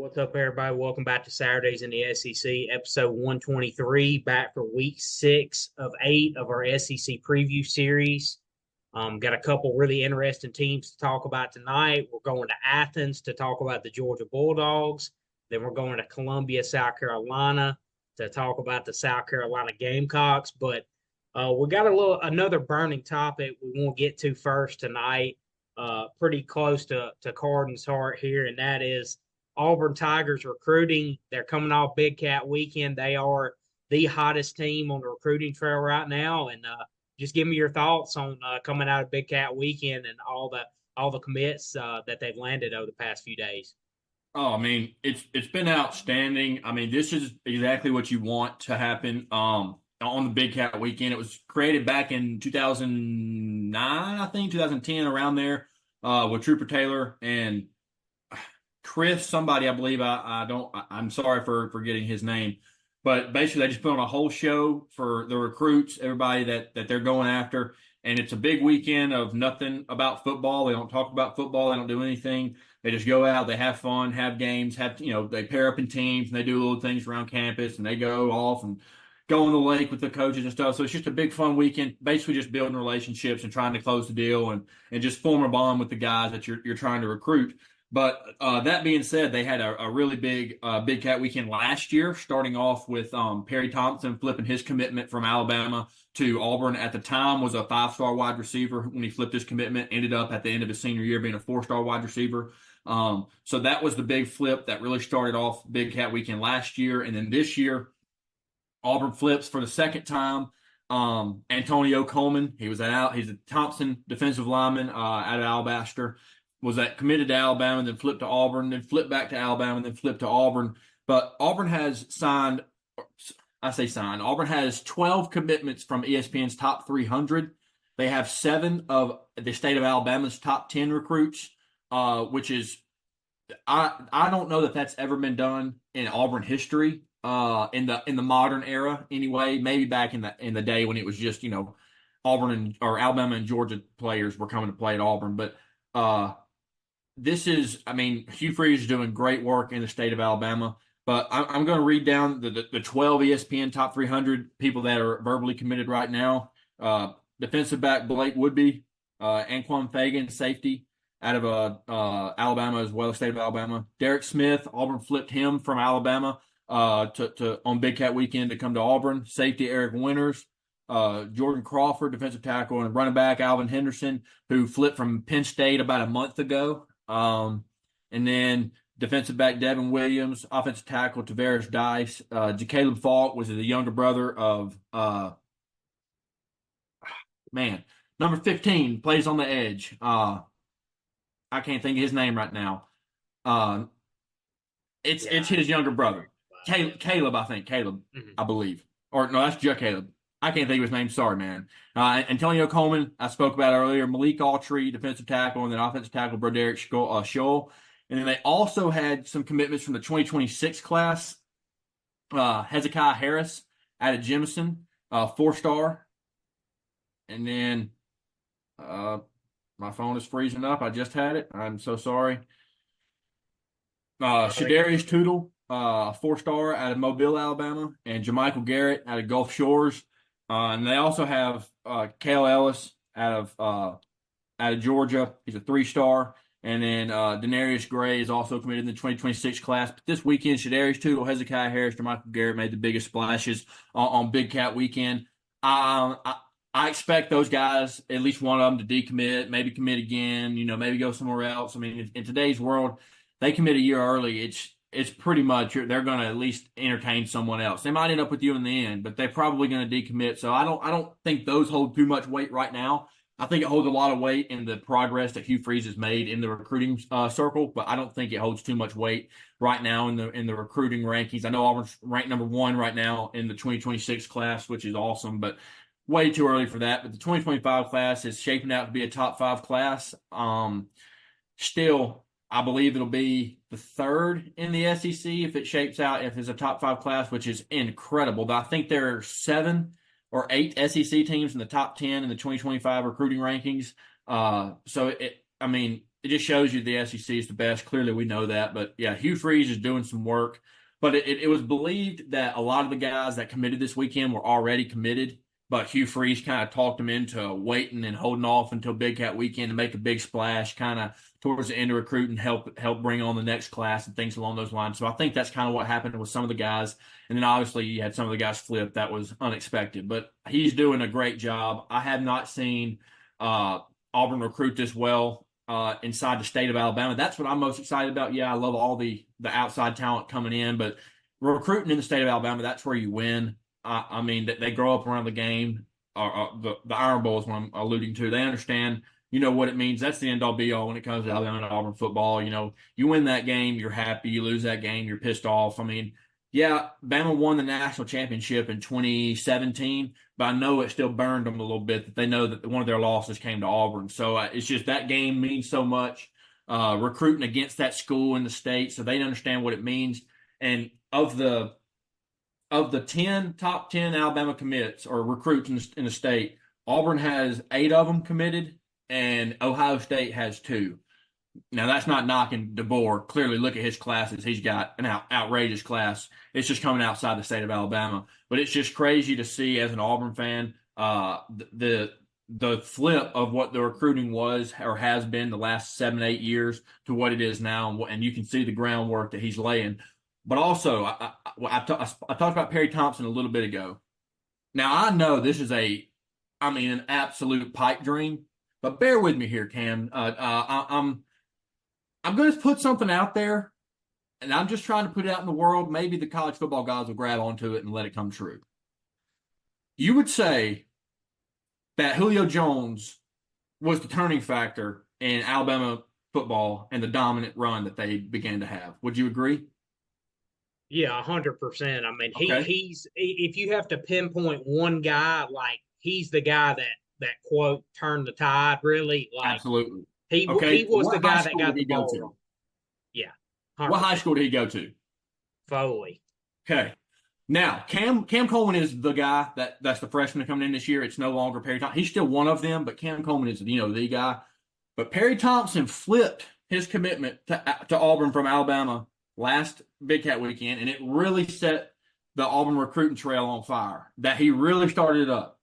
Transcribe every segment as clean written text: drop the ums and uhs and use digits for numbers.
What's up, everybody? Welcome back to Saturdays in the SEC, episode 123, back for week 6 of 8 of our SEC preview series. Got a couple really interesting teams to talk about tonight. We're going to Athens to talk about the Georgia Bulldogs. Then we're going to Columbia, South Carolina to talk about the South Carolina Gamecocks. But we got another burning topic we won't get to first tonight. Pretty close to Carden's heart here, and that is Auburn Tigers recruiting. They're coming off Big Cat Weekend. They are the hottest team on the recruiting trail right now. And just give me your thoughts on coming out of Big Cat Weekend and all the commits that they've landed over the past few days. Oh, I mean, it's been outstanding. I mean, this is exactly what you want to happen. On the Big Cat Weekend, it was created back in 2009, I think 2010, around there, with Trooper Taylor and Chris, somebody, I believe. I'm sorry for forgetting his name, but basically they just put on a whole show for the recruits, everybody that they're going after. And it's a big weekend of nothing about football. They don't talk about football. They don't do anything. They just go out, they have fun, have games, they pair up in teams and they do little things around campus and they go off and go on the lake with the coaches and stuff. So it's just a big fun weekend, basically just building relationships and trying to close the deal and just form a bond with the guys that you're trying to recruit. But that being said, they had a really big Big Cat Weekend last year, starting off with Perry Thompson flipping his commitment from Alabama to Auburn. At the time, was a 5-star wide receiver. When he flipped his commitment, ended up at the end of his senior year being a 4-star wide receiver. So that was the big flip that really started off Big Cat Weekend last year. And then this year, Auburn flips for the second time. Antonio Coleman, he's a Thompson defensive lineman out of Alabaster. Was that committed to Alabama, then flipped to Auburn, then flipped back to Alabama, then flipped to Auburn. But Auburn has Auburn has 12 commitments from ESPN's top 300. They have 7 of the state of Alabama's top 10 recruits, which is, I don't know that that's ever been done in Auburn history, in the modern era anyway. Maybe back in the day when it was just, Auburn or Alabama and Georgia players were coming to play at Auburn. But Hugh Freeze is doing great work in the state of Alabama. But I'm going to read down the 12 ESPN top 300 people that are verbally committed right now. Defensive back Blake Woodby, Anquan Fagan, safety out of Alabama as well, state of Alabama. Derek Smith, Auburn flipped him from Alabama to on Big Cat Weekend to come to Auburn. Safety Eric Winters. Jordan Crawford, defensive tackle, and running back Alvin Henderson, who flipped from Penn State about a month ago. And then defensive back Devin Williams, offensive tackle Tavares Dice. Caleb Falk was the younger brother of number 15, plays on the edge. I can't think of his name right now. It's his younger brother. Caleb, I think. Caleb, I believe. Or no, that's Caleb. I can't think of his name. Sorry, man. Antonio Coleman, I spoke about earlier. Malik Autry, defensive tackle, and then offensive tackle Broderick Scholl. And then they also had some commitments from the 2026 class. Hezekiah Harris out of Jemison, 4-star. And then my phone is freezing up. I just had it. I'm so sorry. Shadarius Tootle, 4-star out of Mobile, Alabama, and Jermichael Garrett out of Gulf Shores. And they also have Cale Ellis out of Georgia. He's a 3-star. And then Denarius Gray is also committed in the 2026 class. But this weekend, Shadarius Tootle, Hezekiah Harris, Jermichael Garrett made the biggest splashes on Big Cat Weekend. I expect those guys, at least one of them, to decommit, maybe commit again, maybe go somewhere else. I mean, in today's world, they commit a year early. It's pretty much they're going to at least entertain someone else. They might end up with you in the end, but they're probably going to decommit. So I don't think those hold too much weight right now. I think it holds a lot of weight in the progress that Hugh Freeze has made in the recruiting circle, but I don't think it holds too much weight right now in the recruiting rankings. I know Auburn's ranked number 1 right now in the 2026 class, which is awesome, but way too early for that. But the 2025 class is shaping out to be a top 5 class. Still, I believe it'll be the 3rd in the SEC if it shapes out, if it's a top 5 class, which is incredible. I think there are 7 or 8 SEC teams in the top 10 in the 2025 recruiting rankings. it just shows you the SEC is the best. Clearly, we know that. But yeah, Hugh Freeze is doing some work. But it was believed that a lot of the guys that committed this weekend were already committed. But Hugh Freeze kind of talked them into waiting and holding off until Big Cat Weekend to make a big splash, kind of towards the end of recruiting, help bring on the next class and things along those lines. So I think that's kind of what happened with some of the guys. And then obviously you had some of the guys flip. That was unexpected. But he's doing a great job. I have not seen Auburn recruit this well inside the state of Alabama. That's what I'm most excited about. Yeah, I love all the outside talent coming in, but recruiting in the state of Alabama, that's where you win. I mean, they grow up around the game, the Iron Bowl is what I'm alluding to. They understand, what it means. That's the end-all be-all when it comes to Alabama and Auburn football. You win that game, you're happy. You lose that game, you're pissed off. I mean, yeah, Bama won the national championship in 2017, but I know it still burned them a little bit that they know that one of their losses came to Auburn. So it's just that game means so much. Recruiting against that school in the state, so they understand what it means. And of the top 10 Alabama commits or recruits in the state, Auburn has 8 of them committed, and Ohio State has 2. Now, that's not knocking DeBoer. Clearly, look at his classes. He's got an outrageous class. It's just coming outside the state of Alabama. But it's just crazy to see as an Auburn fan the flip of what the recruiting was or has been the last 7-8 years to what it is now. And you can see the groundwork that he's laying. But also, I talked about Perry Thompson a little bit ago. Now, I know this is an absolute pipe dream, but bear with me here, Cam. I'm going to put something out there, and I'm just trying to put it out in the world. Maybe the college football guys will grab onto it and let it come true. You would say that Julio Jones was the turning factor in Alabama football and the dominant run that they began to have. Would you agree? Yeah, 100%. I mean, Okay. he's if you have to pinpoint one guy, like he's the guy that quote turned the tide. Really, like Absolutely. he Okay. was the What high guy that school got did the he go ball to? wrong. Yeah, What high 100%. school did he go to? Foley. Okay. Now, Cam Coleman is the guy that's the freshman coming in this year. It's no longer Perry Thompson. He's still one of them, but Cam Coleman is the guy. But Perry Thompson flipped his commitment to Auburn from Alabama last Big Cat weekend, and it really set the Auburn recruiting trail on fire. That he really started it up.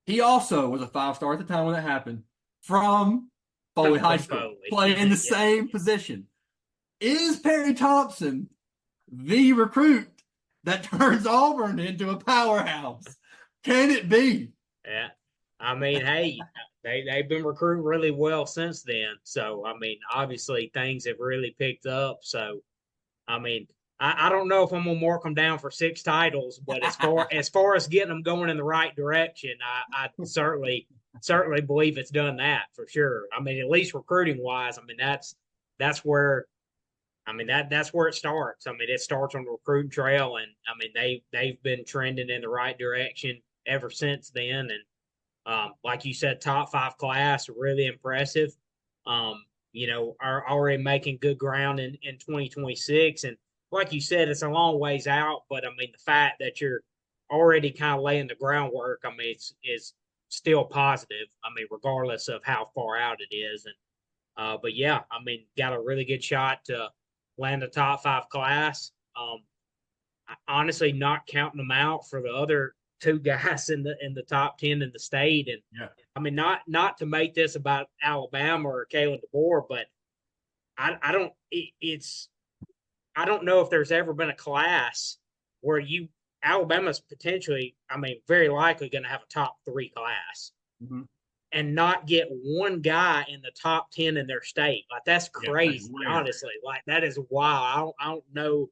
He also was a 5-star at the time when that happened from Foley High School, Foley. playing the same position. Is Perry Thompson the recruit that turns Auburn into a powerhouse? Can it be? Yeah. I mean, hey, they've been recruiting really well since then. So, I mean, obviously things have really picked up. So, I mean, I don't know if I'm gonna mark them down for 6 titles, but as far as getting them going in the right direction, I certainly believe it's done that for sure. I mean, at least recruiting wise, I mean that's where that's where it starts. I mean, it starts on the recruiting trail, and I mean they've been trending in the right direction ever since then. And like you said, top 5 class, really impressive. Are already making good ground in 2026. And like you said, it's a long ways out, but I mean, the fact that you're already kind of laying the groundwork, I mean, is still positive. I mean, regardless of how far out it is. And but yeah, I mean, got a really good shot to land a top 5 class. Honestly, not counting them out for the other 2 guys in the top 10 in the state. And Yeah. I mean, not to make this about Alabama or Kalen DeBoer, but I don't. I don't know if there's ever been a class where Alabama's potentially, I mean, very likely going to have a top 3 class. Mm-hmm. And not get one guy in the top 10 in their state. Like, that's crazy, honestly. Like, that is wild. I don't know.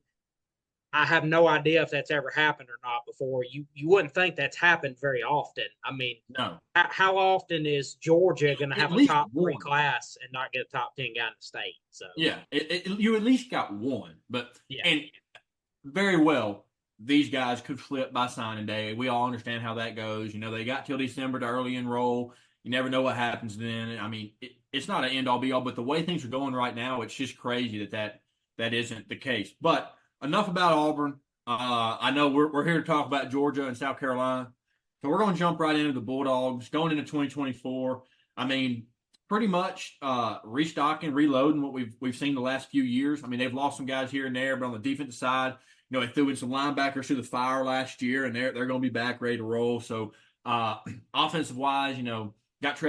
I have no idea if that's ever happened or not before. You wouldn't think that's happened very often. I mean, no. How often is Georgia going to have a top 3 class and not get a top 10 guy in the state? So yeah, you at least got one. But yeah. And very well, these guys could flip by signing day. We all understand how that goes. They got till December to early enroll. You never know what happens then. I mean, it's not an end-all be-all, but the way things are going right now, it's just crazy that isn't the case. But enough about Auburn. I know we're here to talk about Georgia and South Carolina. So we're going to jump right into the Bulldogs going into 2024. I mean, pretty much restocking, reloading what we've seen the last few years. I mean, they've lost some guys here and there, but on the defensive side, they threw in some linebackers through the fire last year, and they're going to be back ready to roll. So offensive wise, got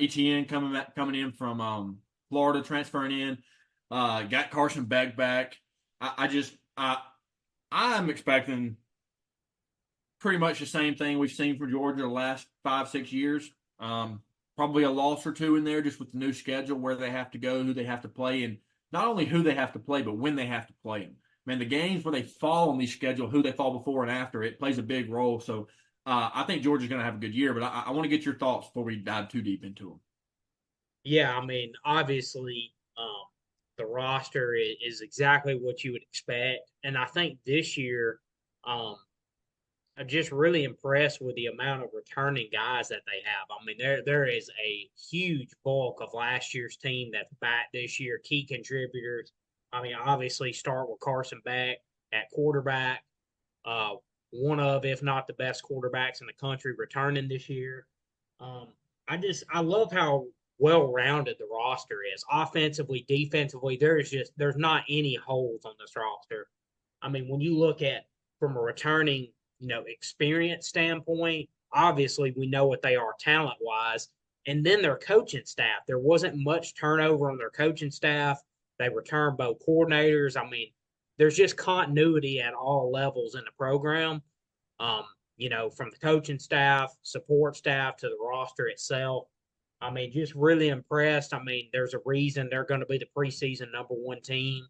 Etienne coming in from Florida, transferring in. Got Carson Beck back. I'm expecting pretty much the same thing we've seen from Georgia the last 5-6 years. Probably a loss or two in there just with the new schedule, where they have to go, who they have to play, and not only who they have to play, but when they have to play them. Man, the games where they fall on these schedule, who they fall before and after, it plays a big role. So I think Georgia's going to have a good year, but I want to get your thoughts before we dive too deep into them. Yeah, I mean, obviously, the roster is exactly what you would expect, and I think this year, I'm just really impressed with the amount of returning guys that they have. I mean, there is a huge bulk of last year's team that's back this year, key contributors. I mean, obviously, start with Carson Beck at quarterback, one of, if not the best quarterbacks in the country, returning this year. I love how well rounded the roster is, offensively, defensively. There's not any holes on this roster. I mean, when you look at from a returning experience standpoint, obviously we know what they are talent wise. And then their coaching staff, there wasn't much turnover on their coaching staff. They returned both coordinators. I mean, there's just continuity at all levels in the program. From the coaching staff, support staff to the roster itself. I mean, just really impressed. I mean, there's a reason they're going to be the preseason #1 team.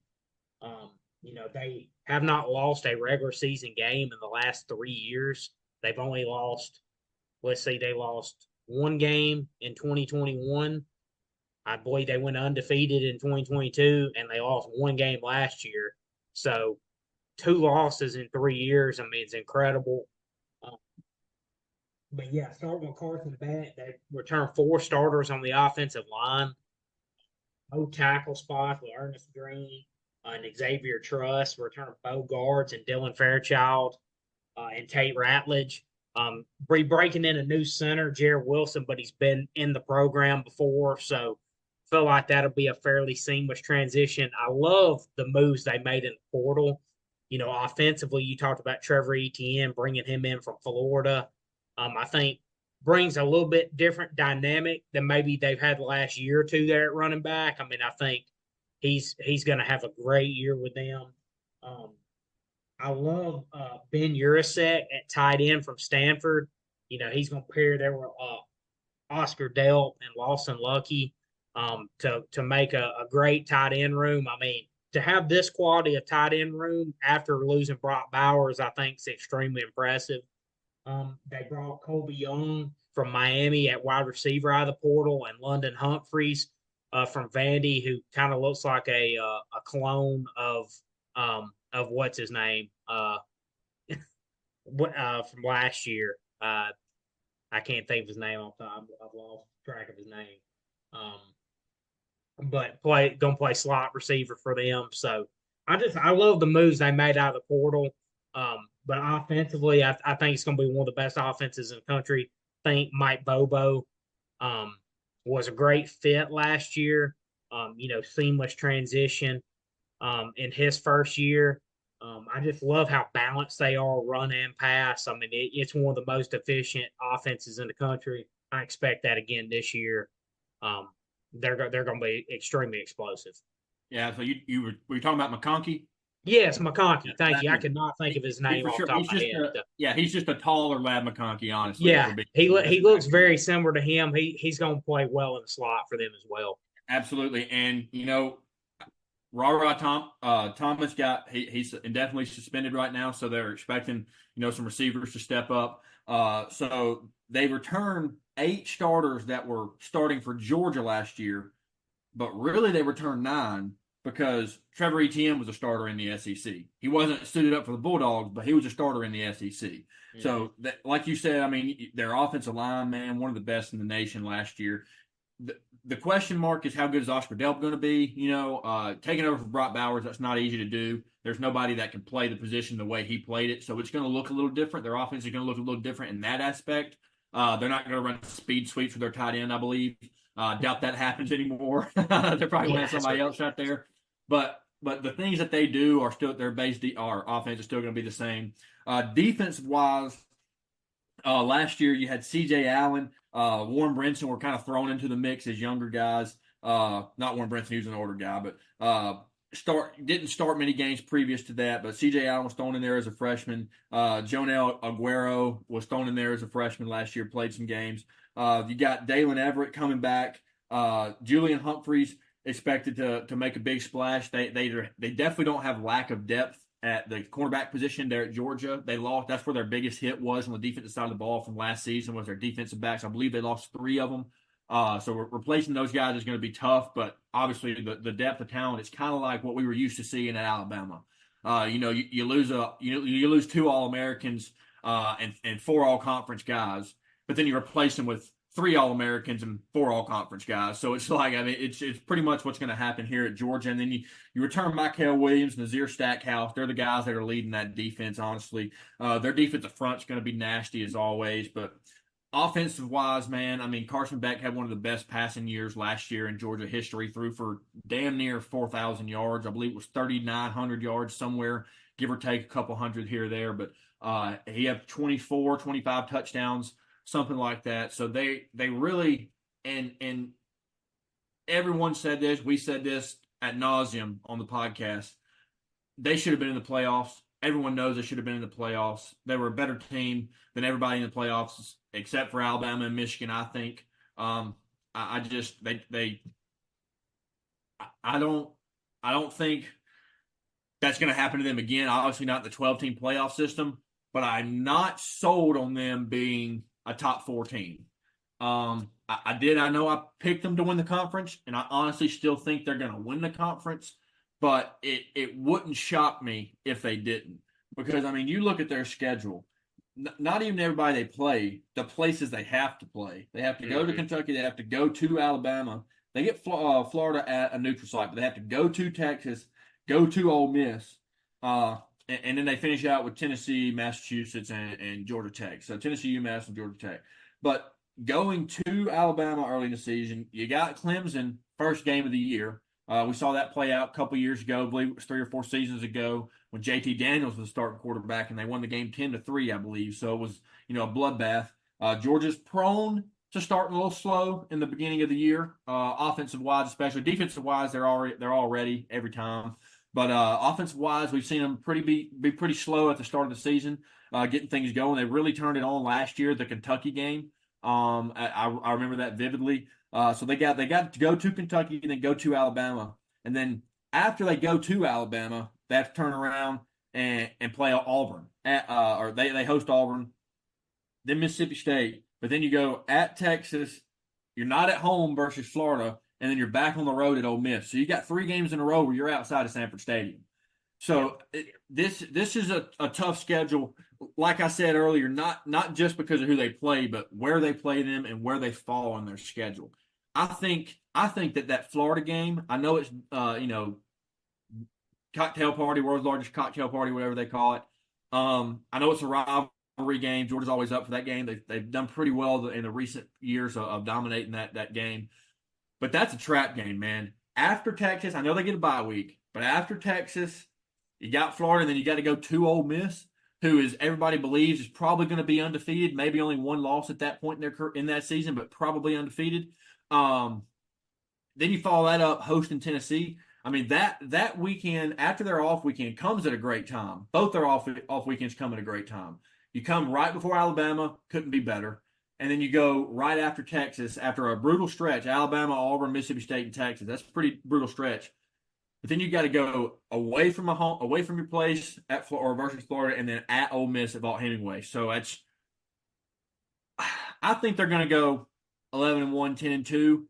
They have not lost a regular season game in the last 3 years. They've only lost, they lost one game in 2021. I believe they went undefeated in 2022, and they lost one game last year. So 2 losses in 3 years. I mean, it's incredible. But yeah, starting with Carson Beck, they returned 4 starters on the offensive line. No tackle spots with Ernest Green and Xavier Truss, return Bo Guards and Dylan Fairchild and Tate Ratledge. Breaking in a new center, Jared Wilson, but he's been in the program before, so feel like that'll be a fairly seamless transition. I love the moves they made in the portal. Offensively, you talked about Trevor Etienne, bringing him in from Florida. I think brings a little bit different dynamic than maybe they've had the last year or two there at running back. I mean, I think he's going to have a great year with them. I love Ben Urasek at tight end from Stanford. He's going to pair there with Oscar Delp and Lawson Lucky to make a great tight end room. I mean, to have this quality of tight end room after losing Brock Bowers, I think is extremely impressive. They brought Colby Young from Miami at wide receiver out of the portal, and London Humphreys from Vandy, who kind of looks like a clone of what's his name from last year. I can't think of his name off the top. I've lost track of his name. But gonna play slot receiver for them. So I love the moves they made out of the portal. But offensively, I think it's going to be one of the best offenses in the country. I think Mike Bobo was a great fit last year. Seamless transition in his first year. I just love how balanced they are, run and pass. I mean, it's one of the most efficient offenses in the country. I expect that again this year. They're going to be extremely explosive. Yeah. So were you talking about McConkey? Yes, McConkey. Thank you. I could not think of his name off the top of my head. He's just a taller lad, McConkey, honestly. Yeah, he looks very similar to him. He's going to play well in the slot for them as well. Absolutely. And, Thomas he's indefinitely suspended right now, so they're expecting, some receivers to step up. So they returned 8 starters that were starting for Georgia last year, but really they returned 9. Because Trevor Etienne was a starter in the SEC. He wasn't suited up for the Bulldogs, but he was a starter in the SEC. Mm-hmm. So, like you said, I mean, their offensive line, man, one of the best in the nation last year. The question mark is how good is Oscar Delp going to be? Taking over for Brock Bowers, that's not easy to do. There's nobody that can play the position the way he played it, so it's going to look a little different. Their offense is going to look a little different in that aspect. They're not going to run speed sweeps with their tight end, I believe. Doubt that happens anymore. They're probably going to have somebody else out there. But the things that they do are still their base. Our offense is still going to be the same. Defensive wise, last year you had C.J. Allen, Warren Brinson were kind of thrown into the mix as younger guys. Not Warren Brinson, he was an older guy, but didn't start many games previous to that. But C.J. Allen was thrown in there as a freshman. Jonel Aguero was thrown in there as a freshman last year, played some games. You got Dalen Everett coming back. Julian Humphreys expected to make a big splash. They definitely don't have lack of depth at the cornerback position there at Georgia. They lost. That's where their biggest hit was on the defensive side of the ball from last season was their defensive backs. I believe they lost 3 of them. So replacing those guys is going to be tough, but obviously the depth of talent is kind of like what we were used to seeing at Alabama. You lose 2 All-Americans and 4 All-Conference guys, but then you replace them with 3 All-Americans and 4 All-Conference guys. So it's like, I mean, it's pretty much what's going to happen here at Georgia. And then you return Michael Williams, Nazir Stackhouse. They're the guys that are leading that defense, honestly. Their defensive front's going to be nasty as always. But offensive-wise, man, I mean, Carson Beck had one of the best passing years last year in Georgia history, threw for damn near 4,000 yards. I believe it was 3,900 yards somewhere, give or take a couple hundred here or there. But he had 24, 25 touchdowns, something like that. So they really and everyone said this, we said this ad nauseum on the podcast. They should have been in the playoffs. Everyone knows they should have been in the playoffs. They were a better team than everybody in the playoffs, except for Alabama and Michigan, I think. I don't think that's going to happen to them again. Obviously not the 12-team playoff system, but I'm not sold on them being a top 4 team. I know I picked them to win the conference, and I honestly still think they're going to win the conference, but it wouldn't shock me if they didn't. Because, I mean, you look at their schedule, not even everybody they play, the places they have to play. They have to go to Kentucky. They have to go to Alabama. They get Florida at a neutral site, but they have to go to Texas, go to Ole Miss, and then they finish out with Tennessee, Massachusetts, and Georgia Tech. So Tennessee, UMass, and Georgia Tech. But going to Alabama early in the season, you got Clemson, first game of the year. We saw that play out a couple years ago. I believe it was 3 or 4 seasons ago when JT Daniels was the starting quarterback, and they won the game 10-3, I believe. So it was, a bloodbath. Georgia's prone to starting a little slow in the beginning of the year, offensive-wise especially. Defensive-wise, they're all ready every time. But offensive-wise, we've seen them be pretty slow at the start of the season, getting things going. They really turned it on last year, the Kentucky game. I remember that vividly. So they got to go to Kentucky and then go to Alabama. And then after they go to Alabama, they have to turn around and play Auburn. Or they host Auburn, then Mississippi State. But then you go at Texas. You're not at home versus Florida. And then you're back on the road at Ole Miss. So you got 3 games in a row where you're outside of Sanford Stadium. So this is a tough schedule. Like I said earlier, not just because of who they play, but where they play them and where they fall on their schedule. I think that Florida game, I know it's cocktail party, world's largest cocktail party, whatever they call it. I know it's a rivalry game. Georgia's always up for that game. They've done pretty well in the recent years of dominating that game. But that's a trap game, man. After Texas, I know they get a bye week, but after Texas, you got Florida, and then you got to go to Ole Miss, who is everybody believes is probably going to be undefeated. Maybe only 1 loss at that point in that season, but probably undefeated. Then you follow that up hosting Tennessee. I mean, that weekend after their off weekend comes at a great time. Both their off weekends come at a great time. You come right before Alabama, couldn't be better. And then you go right after Texas, after a brutal stretch, Alabama, Auburn, Mississippi State, and Texas. That's a pretty brutal stretch. But then you got to go away from your place at Florida versus Florida, and then at Ole Miss at Vaught Hemingway. So I think they're going to go 11-1, 10-2,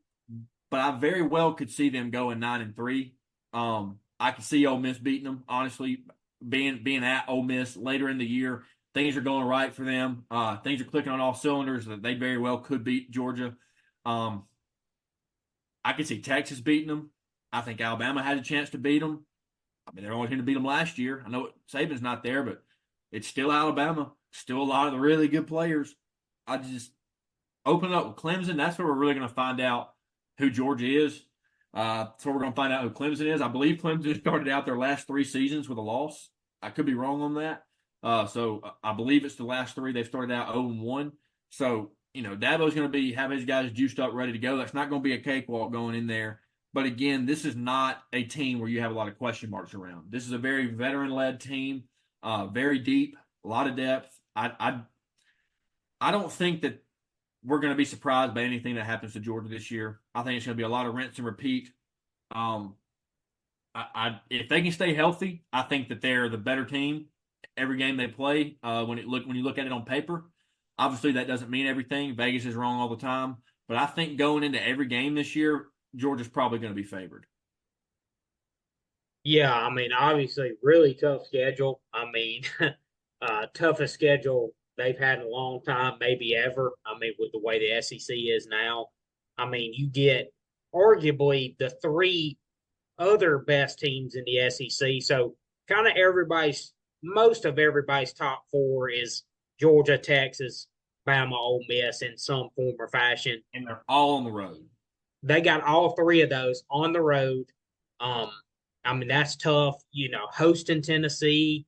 but I very well could see them going 9-3. I could see Ole Miss beating them. Honestly, being at Ole Miss later in the year. Things are going right for them. Things are clicking on all cylinders. That they very well could beat Georgia. I could see Texas beating them. I think Alabama had a chance to beat them. I mean, they're only going to beat them last year. I know Saban's not there, but it's still Alabama. Still a lot of the really good players. I just open up with Clemson. That's where we're really going to find out who Georgia is. So we're going to find out who Clemson is. I believe Clemson started out their last 3 seasons with a loss. I could be wrong on that. So I believe it's the last 3. They've started out 0-1. So, Dabo's going to have his guys juiced up, ready to go. That's not going to be a cakewalk going in there. But again, this is not a team where you have a lot of question marks around. This is a very veteran-led team, very deep, a lot of depth. I don't think that we're going to be surprised by anything that happens to Georgia this year. I think it's going to be a lot of rinse and repeat. If they can stay healthy, I think that they're the better team every game they play. When you look at it on paper, obviously that doesn't mean everything. Vegas is wrong all the time, but I think going into every game this year, Georgia's probably going to be favored. Yeah, I mean, obviously, really tough schedule. I mean, toughest schedule they've had in a long time, maybe ever. I mean, with the way the SEC is now, I mean, you get arguably the 3 other best teams in the SEC. So, kind of most of everybody's top 4 is Georgia, Texas, Bama, Ole Miss in some form or fashion. And they're all on the road. They got all 3 of those on the road. I mean, that's tough. Hosting Tennessee,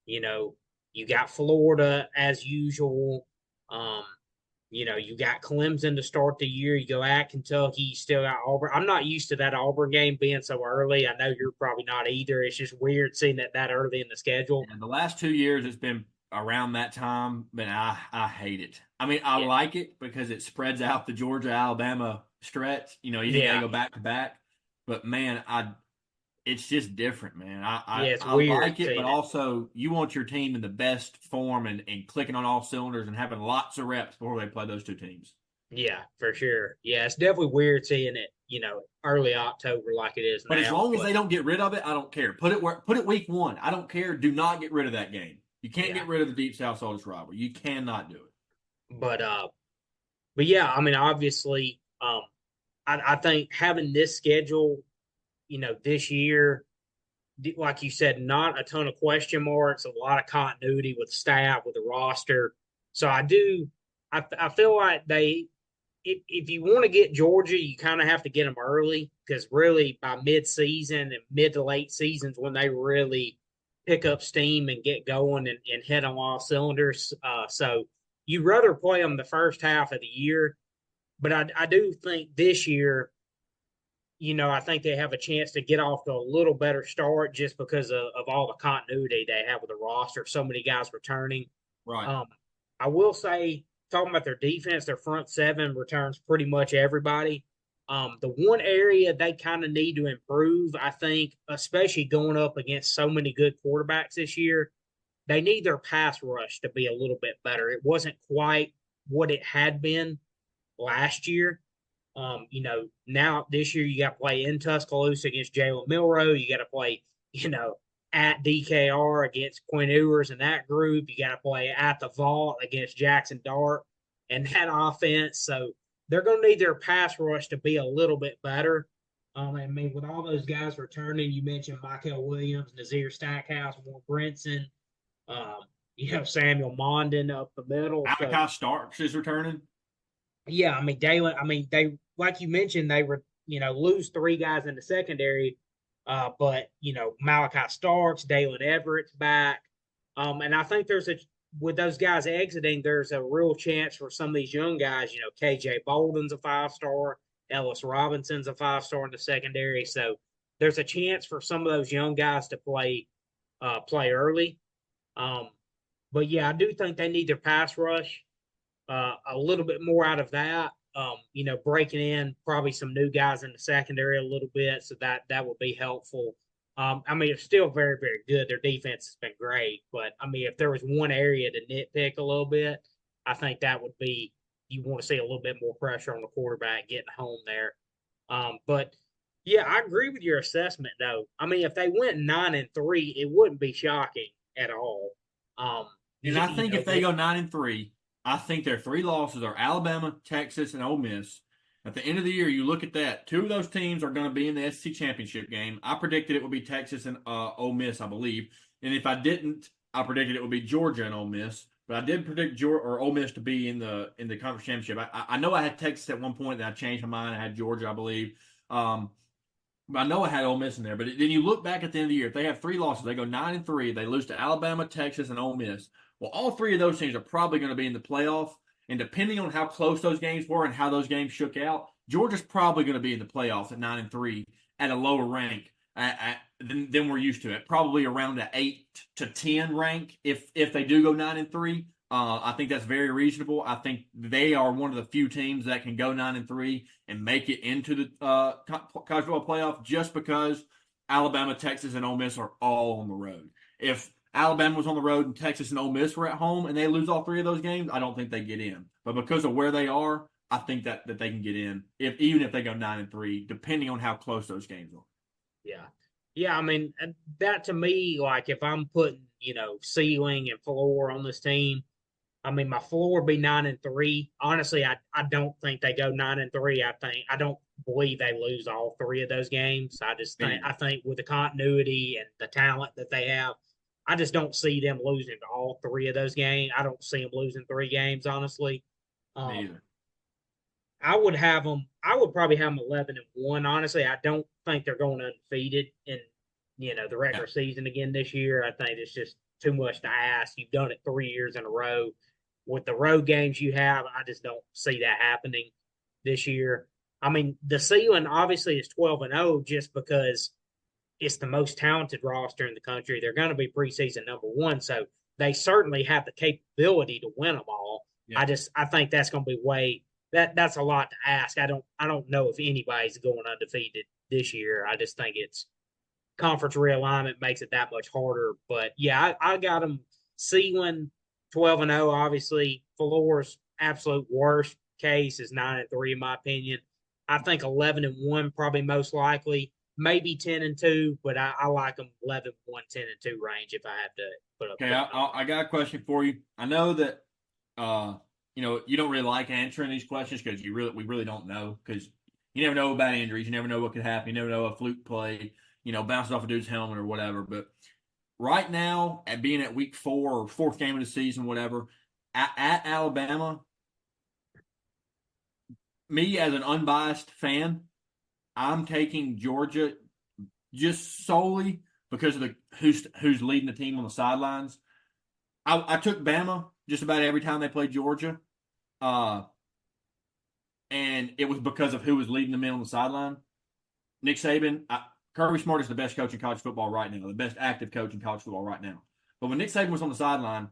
you got Florida as usual. You got Clemson to start the year. You go at Kentucky. You still got Auburn. I'm not used to that Auburn game being so early. I know you're probably not either. It's just weird seeing that early in the schedule. And the last 2 years, it's been around that time, but I hate it. I mean, I like it because it spreads out the Georgia-Alabama stretch. You think they go back to back. But, man, it's just different, man. I like it, but also you want your team in the best form and clicking on all cylinders and having lots of reps before they play those 2 teams. Yeah, for sure. Yeah, it's definitely weird seeing it, early October like it is now. But as long as they don't get rid of it, I don't care. Put it week 1. I don't care. Do not get rid of that game. You can't get rid of the Deep South Soldiers rivalry. You cannot do it. But yeah, I mean, obviously, I think having this schedule, this year, like you said, not a ton of question marks, a lot of continuity with staff, with the roster. So I feel like if you want to get Georgia, you kind of have to get them early because really by mid-season and mid to late seasons when they really pick up steam and get going and hit on all cylinders. So you'd rather play them the first half of the year. But I do think this year, I think they have a chance to get off to a little better start just because of all the continuity they have with the roster. So many guys returning. Right. I will say, talking about their defense, their front 7 returns pretty much everybody. The one area they kind of need to improve, I think, especially going up against so many good quarterbacks this year, they need their pass rush to be a little bit better. It wasn't quite what it had been last year. Now this year you got to play in Tuscaloosa against Jalen Milroe. You got to play, at DKR against Quinn Ewers and that group. You got to play at the Vault against Jackson Dart and that offense. So they're going to need their pass rush to be a little bit better. I mean, with all those guys returning, you mentioned Michael Williams, Nazir Stackhouse, Warren Brinson, Samuel Mondon up the middle. Malachi Starks is returning. Yeah, I mean, they like you mentioned, they were lose 3 guys in the secondary, but Malachi Starks, Dalen Everett's back, and I think with those guys exiting, there's a real chance for some of these young guys. KJ Bolden's a 5-star, Ellis Robinson's a 5-star in the secondary, so there's a chance for some of those young guys to play early. But yeah, I do think they need their pass rush. A little bit more out of that, breaking in probably some new guys in the secondary a little bit, so that would be helpful. I mean, it's still very, very good. Their defense has been great, but I mean, if there was one area to nitpick a little bit, I think that would be you want to see a little bit more pressure on the quarterback getting home there. But yeah, I agree with your assessment though. I mean, if they went 9-3, it wouldn't be shocking at all. And I think if they go 9-3. I think their 3 losses are Alabama, Texas, and Ole Miss. At the end of the year, you look at that. 2 of those teams are going to be in the SEC championship game. I predicted it would be Texas and Ole Miss, I believe. And if I didn't, I predicted it would be Georgia and Ole Miss but I did predict Georgia or Ole Miss to be in the conference championship. I know I had Texas at one point, and I changed my mind. I had Georgia, I believe. But I know I had Ole Miss in there. But then you look back at the end of the year, if they have 3 losses, they go 9-3. They lose to Alabama, Texas, and Ole Miss. Well, all 3 of those teams are probably going to be in the playoff. And depending on how close those games were and how those games shook out, Georgia's probably going to be in the playoffs at 9-3 at a lower rank than we're used to. At probably around an 8 to 10 rank if they do go 9-3. I think that's very reasonable. I think they are one of the few teams that can go 9-3 and make it into the college football playoff just because Alabama, Texas, and Ole Miss are all on the road. If Alabama was on the road and Texas and Ole Miss were at home and they lose all 3 of those games, I don't think they get in. But because of where they are, I think that they can get in, even if they go 9-3, depending on how close those games are. Yeah. Yeah, I mean, that to me, like if I'm putting, ceiling and floor on this team, I mean, my floor would be 9-3. Honestly, I don't think they go 9-3. I don't believe they lose all 3 of those games. I think with the continuity and the talent that they have, I just don't see them losing all 3 of those games. I don't see them losing 3 games, honestly. Me either. I would probably have them 11-1. Honestly, I don't think they're going undefeated in, the regular season again this year. I think it's just too much to ask. You've done it 3 years in a row. With the road games you have, I just don't see that happening this year. I mean, the ceiling obviously is 12-0 just because it's the most talented roster in the country. They're going to be preseason number 1, so they certainly have the capability to win them all. Yeah. I think that's going to be that's a lot to ask. I don't know if anybody's going undefeated this year. I just think it's conference realignment makes it that much harder. But yeah, I got them ceiling 12-0, obviously. Floor's absolute worst case is 9-3, in my opinion. I think 11-1 probably most likely. Maybe 10-2, but I like them 11-1, 10-2 range if I have to put up. Okay, I got a question for you. I know that you don't really like answering these questions because we really don't know because you never know about injuries. You never know what could happen. You never know a fluke play, bounces off a dude's helmet or whatever. But right now, at being at week 4 or 4th game of the season, whatever, at Alabama, me as an unbiased fan, I'm taking Georgia just solely because of who's leading the team on the sidelines. I took Bama just about every time they played Georgia, and it was because of who was leading them in on the sideline. Nick Saban, Kirby Smart is the best coach in college football right now, the best active coach in college football right now. But when Nick Saban was on the sideline,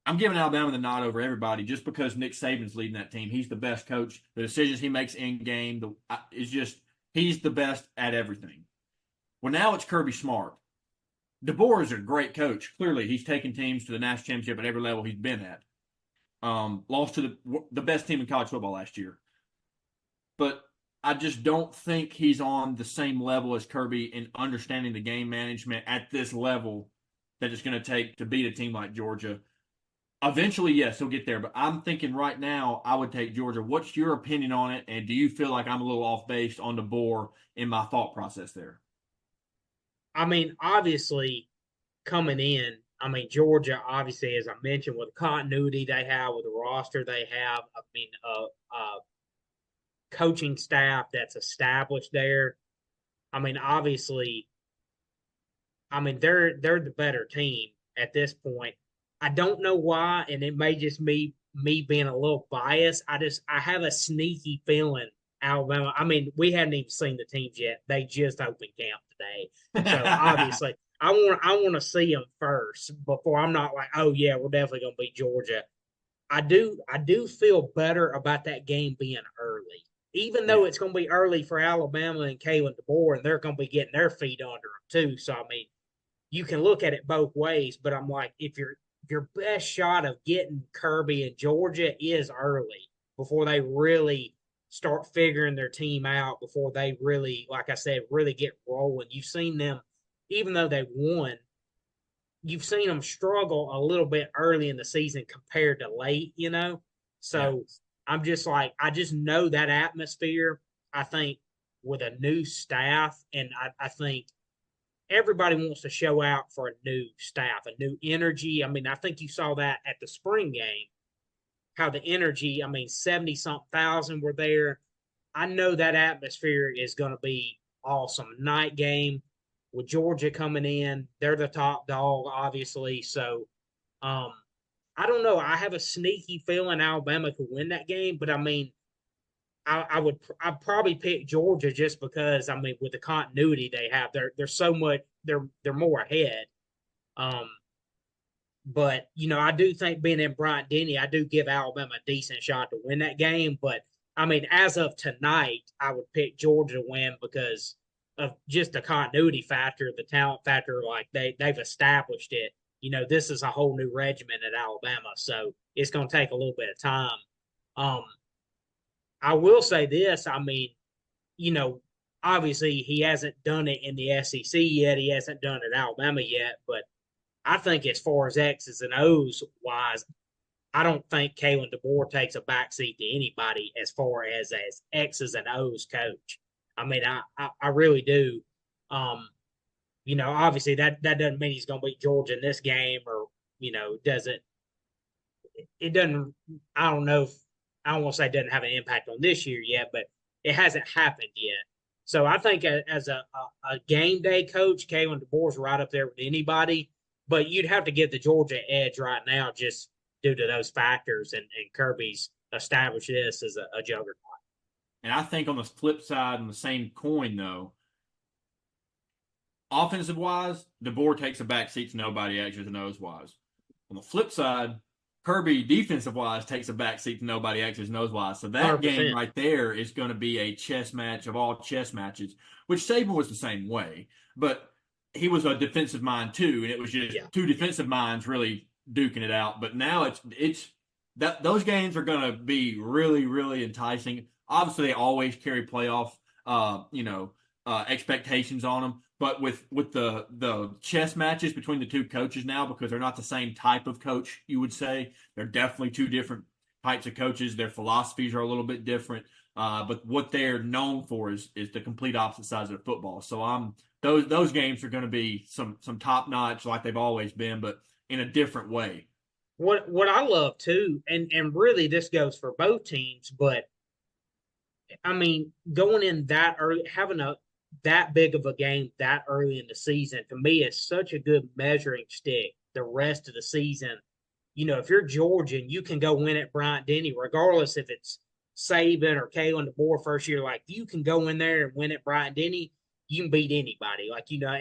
I'm giving Alabama the nod over everybody just because Nick Saban's leading that team. He's the best coach. The decisions he makes in game is just he's the best at everything. Well, now it's Kirby Smart. DeBoer is a great coach. Clearly, he's taken teams to the national championship at every level he's been at. Lost to the best team in college football last year. But I just don't think he's on the same level as Kirby in understanding the game management at this level that it's going to take to beat a team like Georgia. Eventually, yes, he'll get there. But I'm thinking right now I would take Georgia. What's your opinion on it? And do you feel like I'm a little off base on DeBoer in my thought process there? I mean, obviously, coming in, Georgia, obviously, as I mentioned, with the continuity they have, with the roster they have, coaching staff that's established there. Obviously, they're the better team at this point. I don't know why, and it may just me being a little biased. I have a sneaky feeling Alabama. We haven't even seen the teams yet. They just opened camp today, so obviously, I want to see them first before I'm not like, oh yeah, we're definitely going to beat Georgia. I do feel better about that game being early, even though it's going to be early for Alabama and Kalen DeBoer, and they're going to be getting their feet under them too. So you can look at it both ways, but I'm like, if your best shot of getting Kirby and Georgia is early before they really start figuring their team out, before they really, like I said, really get rolling. You've seen them, even though they won, you've seen them struggle a little bit early in the season compared to late, So I'm just like, I just know that atmosphere, I think, with a new staff, and I think everybody wants to show out for a new staff, a new energy. I mean, I think you saw that at the spring game, how the energy, I mean, 70 something thousand were there. I know that atmosphere is going to be awesome. Night game with Georgia coming in, they're the top dog, obviously. So, um, I don't know. I have a sneaky feeling Alabama could win that game, but I mean, I'd probably pick Georgia just because I mean with the continuity they have, they're so much they're more ahead. Um, but I do think being in Bryant Denny, I do give Alabama a decent shot to win that game. But I mean, as of tonight, I would pick Georgia to win because of just the continuity factor, the talent factor. Like they've established it. This is a whole new regiment at Alabama, so it's going to take a little bit of time. Um, I will say this. I mean, you know, obviously he hasn't done it in the SEC yet. He hasn't done it at Alabama yet. But I think as far as X's and O's wise, I don't think Kalen DeBoer takes a backseat to anybody as far as X's and O's coach. I mean, I really do. Obviously that doesn't mean he's going to beat Georgia in this game, or doesn't it doesn't. I don't know if I don't want to say it doesn't have an impact on this year yet, but it hasn't happened yet. So I think as a game day coach, Kalen DeBoer's right up there with anybody. But you'd have to give the Georgia edge right now just due to those factors, and Kirby's established this as a juggernaut. And I think on the flip side, on the same coin, though, offensive wise, DeBoer takes a back seat to nobody X's and O's wise. On the flip side, Kirby defensive wise takes a back seat to nobody X's and O's wise. So that 100%. game right there is going to be a chess match of all chess matches, which Saban was the same way, but he was a defensive mind too, and it was just two defensive minds really duking it out. But now it's that those games are going to be really, really enticing. Obviously, they always carry playoff expectations on them. But with the chess matches between the two coaches now, because they're not the same type of coach, you would say they're definitely two different types of coaches. Their philosophies are a little bit different, but what they're known for is the complete opposite sides of the football. So those games are going to be some top notch like they've always been, but in a different way. What I love too, and really this goes for both teams, but I mean going in that early, having that big of a game that early in the season, to me is such a good measuring stick the rest of the season. If you're Georgian, you can go win at Bryant Denny, regardless if it's Saban or Kalen DeBoer first year. Like, you can go in there and win at Bryant Denny. You can beat anybody.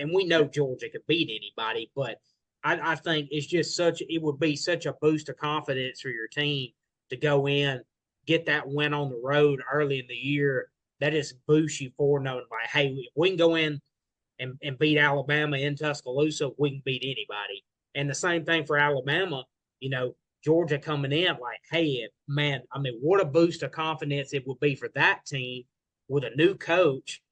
And we know Georgia can beat anybody, but I think it's just it would be such a boost of confidence for your team to go in, get that win on the road early in the year. That just boosts you for knowing, like, hey, if we can go in and beat Alabama in Tuscaloosa, we can beat anybody. And the same thing for Alabama, Georgia coming in, like, hey, man, I mean, what a boost of confidence it would be for that team with a new coach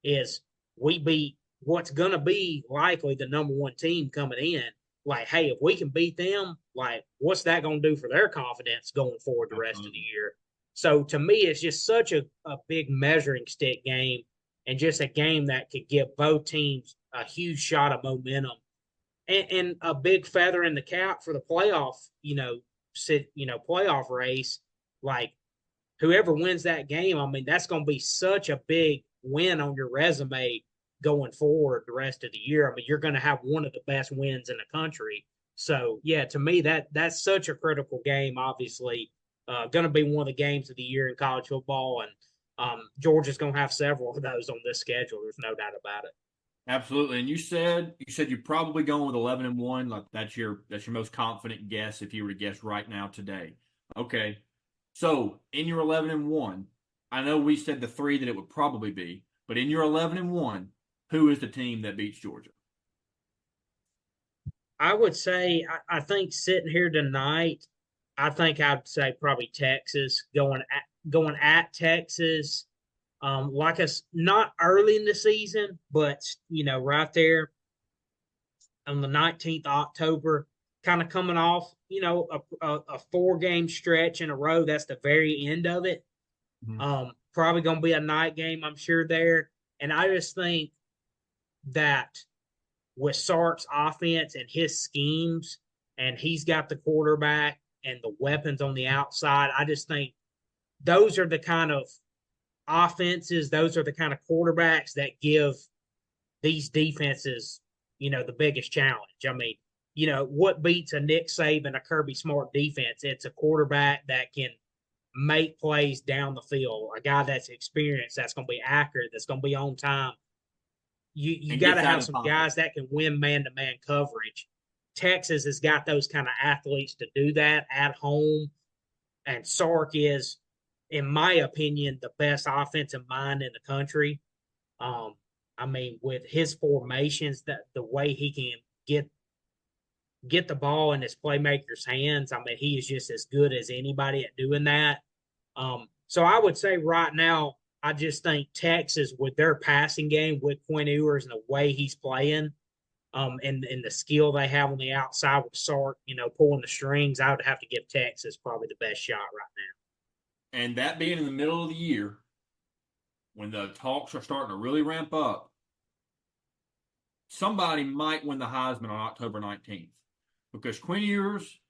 is we beat what's going to be likely the number one team coming in. Like, hey, if we can beat them, like, what's that going to do for their confidence going forward the rest of the year? So to me, it's just such a big measuring stick game, and just a game that could give both teams a huge shot of momentum and a big feather in the cap for the playoff, playoff race. Like, whoever wins that game, I mean, that's going to be such a big win on your resume going forward the rest of the year. I mean, you're going to have one of the best wins in the country. So, yeah, to me, that's such a critical game, obviously. Going to be one of the games of the year in college football, and Georgia's going to have several of those on this schedule. There's no doubt about it. Absolutely. And you said you're probably going with 11-1. Like that's your most confident guess if you were to guess right now today. Okay. So in your 11-1, I know we said the three that it would probably be, but in your 11-1, who is the team that beats Georgia? I would say I think sitting here tonight, I think I'd say probably Texas going at Texas. Like us, not early in the season, but right there on the 19th of October, kind of coming off, a 4-game stretch in a row. That's the very end of it. Mm-hmm. Probably going to be a night game, I'm sure there. And I just think that with Sark's offense and his schemes, and he's got the quarterback and the weapons on the outside, I just think those are the kind of offenses, those are the kind of quarterbacks that give these defenses, the biggest challenge. I mean, what beats a Nick Saban, a Kirby Smart defense? It's a quarterback that can make plays down the field, a guy that's experienced, that's going to be accurate, that's going to be on time. You got to have some guys that can win man-to-man coverage. Texas has got those kind of athletes to do that at home, and Sark is, in my opinion, the best offensive mind in the country. I mean, with his formations, that the way he can get the ball in his playmakers' hands, I mean, he is just as good as anybody at doing that. So I would say right now, I just think Texas, with their passing game, with Quinn Ewers and the way he's playing, and the skill they have on the outside with Sark, pulling the strings, I would have to give Texas probably the best shot right now. And that being in the middle of the year, when the talks are starting to really ramp up, somebody might win the Heisman on October 19th, because Quinn Ewers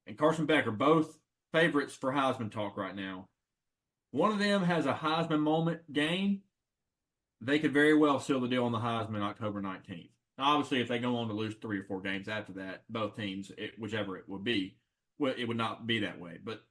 and Carson Beck are both favorites for Heisman talk right now. One of them has a Heisman moment game. They could very well seal the deal on the Heisman October 19th. Now, obviously, if they go on to lose 3 or 4 games after that, both teams, whichever it would be, it would not be that way. But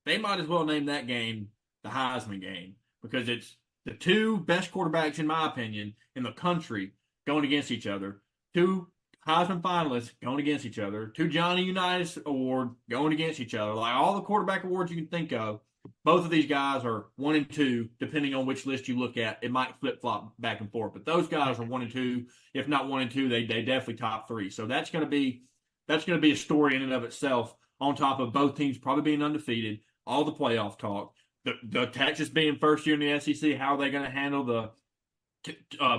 they might as well name that game the Heisman game, because it's the 2 best quarterbacks, in my opinion, in the country going against each other. 2 Heisman finalists going against each other. 2 Johnny Unitas Award going against each other. Like all the quarterback awards you can think of, both of these guys are 1 and 2, depending on which list you look at. It might flip-flop back and forth, but those guys are 1 and 2. If not 1 and 2, they definitely top 3. So that's going to be a story in and of itself, on top of both teams probably being undefeated, all the playoff talk. The Texas being first year in the SEC, how are they going to handle the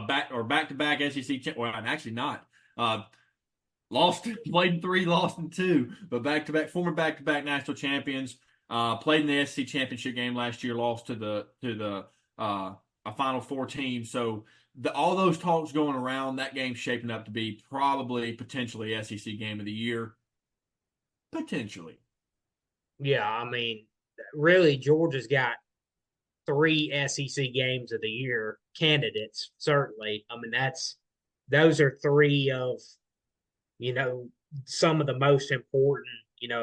back-to-back SEC? Well, actually not. Played in 3, lost in 2, but former back-to-back national champions. Played in the SEC championship game last year, lost to a Final Four team. So all those talks going around, that game's shaping up to be potentially SEC game of the year. Potentially. Yeah, I mean, really, Georgia's got 3 SEC games of the year candidates, certainly. I mean, those are 3 of, some of the most important,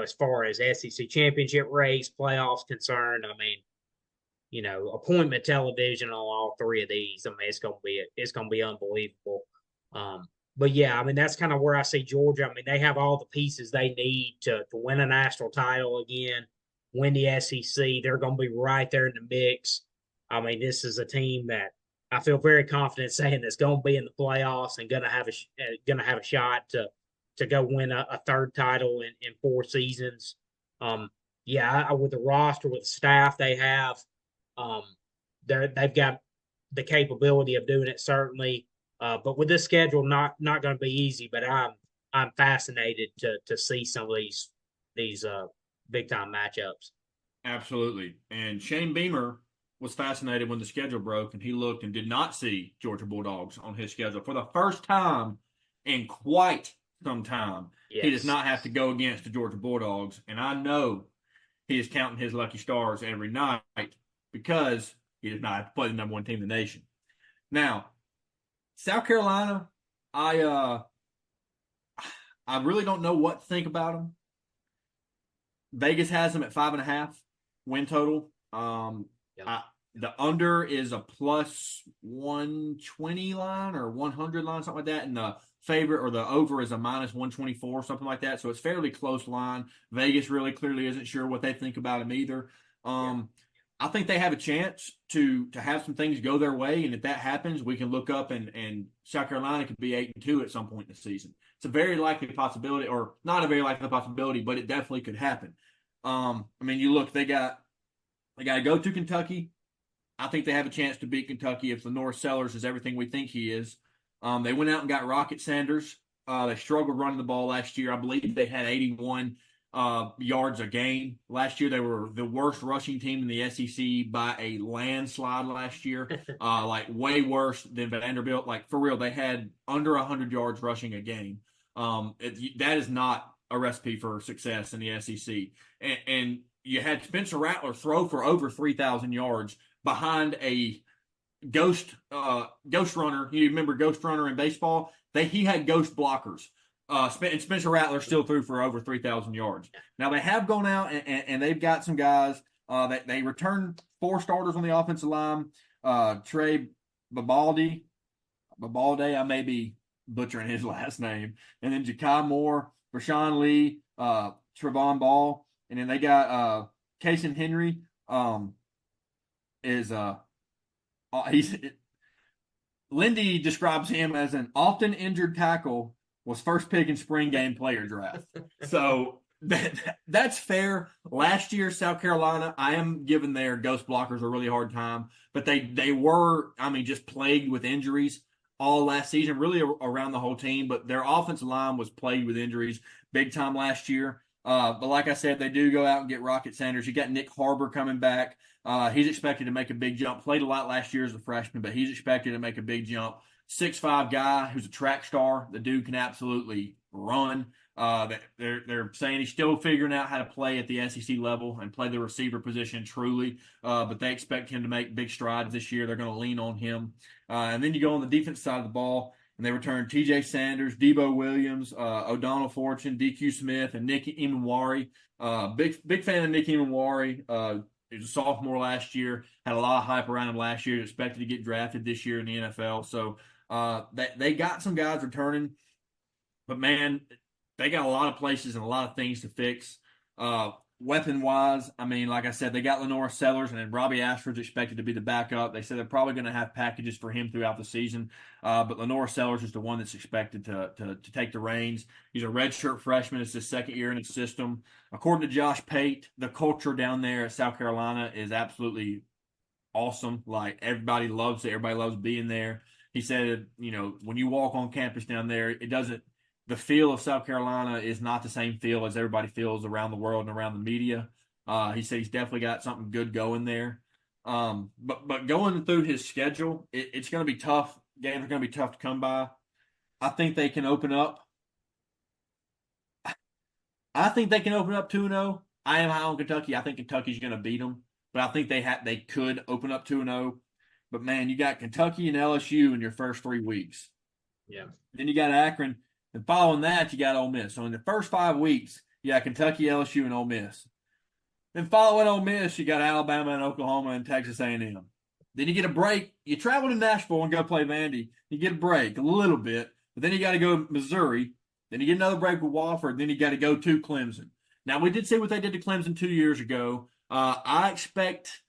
as far as SEC championship race, playoffs concerned. I mean, appointment television on all 3 of these. I mean, it's gonna be unbelievable. But yeah, I mean, that's kind of where I see Georgia. I mean, they have all the pieces they need to win a national title again, win the SEC. They're going to be right there in the mix. I mean, this is a team that I feel very confident saying that's going to be in the playoffs and going to have a shot to go win a 3rd title in 4 seasons. With the roster, with the staff they have, they've got the capability of doing it, certainly. But with this schedule, not going to be easy. But I'm fascinated to see some of these big time matchups. Absolutely. And Shane Beamer was fascinated when the schedule broke, and he looked and did not see Georgia Bulldogs on his schedule for the first time in quite some time. Yes. He does not have to go against the Georgia Bulldogs, and I know he is counting his lucky stars every night, because he does not have to play the number 1 team in the nation. Now, South Carolina, I really don't know what to think about them. Vegas has them at 5.5 win total. The under is a plus 120 line or 100 line, something like that, and the favorite or the over is a minus 124, something like that. So it's fairly close line. Vegas really clearly isn't sure what they think about him either. I think they have a chance to have some things go their way, and if that happens, we can look up and South Carolina could be 8-2 at some point in the season. It's a very likely possibility, or not a very likely possibility, but it definitely could happen. I mean, you look, they got to go to Kentucky. I think they have a chance to beat Kentucky if LaNorris Sellers is everything we think he is. They went out and got Rocket Sanders. They struggled running the ball last year. I believe they had 81 yards a game. Last year, they were the worst rushing team in the SEC by a landslide last year. Like way worse than Vanderbilt. Like for real, they had under 100 yards rushing a game. That is not a recipe for success in the SEC. And you had Spencer Rattler throw for over 3,000 yards behind a ghost runner. You remember ghost runner in baseball? He had ghost blockers. And Spencer Rattler still threw for over 3,000 yards. Now they have gone out and they've got some guys that they returned 4 starters on the offensive line. Trey Babaldi, I may be butchering his last name, and then Ja'Kai Moore, Rashawn Lee, Trevon Ball, and then they got Kason Henry. He's Lindy describes him as an often injured tackle, was first pick in spring game player draft. So that's fair. Last year, South Carolina, I am giving their ghost blockers a really hard time, but they were, just plagued with injuries all last season, really around the whole team. But their offensive line was plagued with injuries big time last year. But like I said, they do go out and get Rocket Sanders. You got Nick Harbor coming back. He's expected to make a big jump. Played a lot last year as a freshman, but he's expected to make a big jump. 6'5" guy who's a track star. The dude can absolutely run. They're saying he's still figuring out how to play at the SEC level and play the receiver position truly. But they expect him to make big strides this year. They're going to lean on him. And then you go on the defense side of the ball, and they return T.J. Sanders, Debo Williams, O'Donnell Fortune, D.Q. Smith, and Nick Imawari. Big fan of Nick Imawari. He was a sophomore last year. Had a lot of hype around him last year. Expected to get drafted this year in the NFL. So they got some guys returning. But, man, they got a lot of places and a lot of things to fix. Weapon-wise, like I said, they got LaNorris Sellers, and then Robbie Ashford's expected to be the backup. They said they're probably going to have packages for him throughout the season. But LaNorris Sellers is the one that's expected to take the reins. He's a redshirt freshman. It's his second year in the system. According to Josh Pate, the culture down there at South Carolina is absolutely awesome. Like, everybody loves it. Everybody loves being there. He said, when you walk on campus down there, the feel of South Carolina is not the same feel as everybody feels around the world and around the media. He said he's definitely got something good going there. But going through his schedule, it's going to be tough. Games are going to be tough to come by. I think they can open up. I think they can open up 2-0. I am high on Kentucky. I think Kentucky's going to beat them. But I think they could open up 2-0. But, man, you got Kentucky and LSU in your first 3 weeks. Yeah. Then you got Akron. And following that, you got Ole Miss. So in the first 5 weeks, you got Kentucky, LSU, and Ole Miss. Then following Ole Miss, you got Alabama and Oklahoma and Texas A&M. Then you get a break. You travel to Nashville and go play Vandy. You get a break a little bit. But then you got to go to Missouri. Then you get another break with Wofford. Then you got to go to Clemson. Now, we did see what they did to Clemson 2 years ago. I expect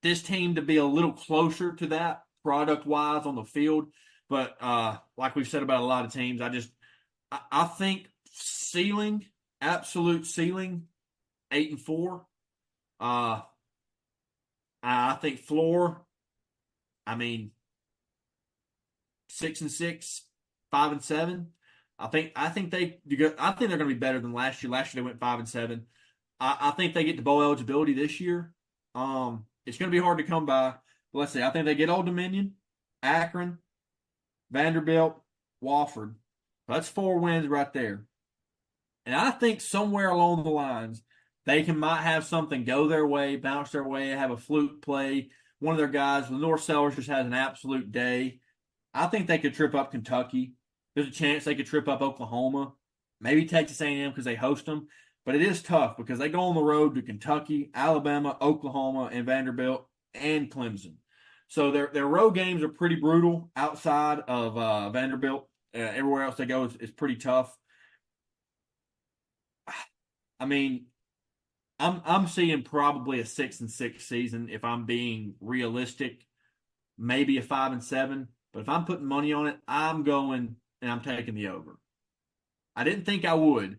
this team to be a little closer to that product-wise on the field. But like we've said about a lot of teams, I think absolute ceiling, 8-4. I think floor, 6-6, 5-7. I think they're going to be better than last year. Last year they went 5-7. I think they get to bowl eligibility this year. It's going to be hard to come by. But let's see. I think they get Old Dominion, Akron, Vanderbilt, Wofford. That's 4 wins right there. And I think somewhere along the lines, they might have something go their way, bounce their way, have a fluke play. One of their guys, LaNorris Sellers, just has an absolute day. I think they could trip up Kentucky. There's a chance they could trip up Oklahoma. Maybe Texas A&M because they host them. But it is tough because they go on the road to Kentucky, Alabama, Oklahoma, and Vanderbilt, and Clemson. So their road games are pretty brutal outside of Vanderbilt. Everywhere else they go is pretty tough. I'm seeing probably a 6-6 season if I'm being realistic. Maybe a 5-7. But if I'm putting money on it, I'm going and I'm taking the over. I didn't think I would,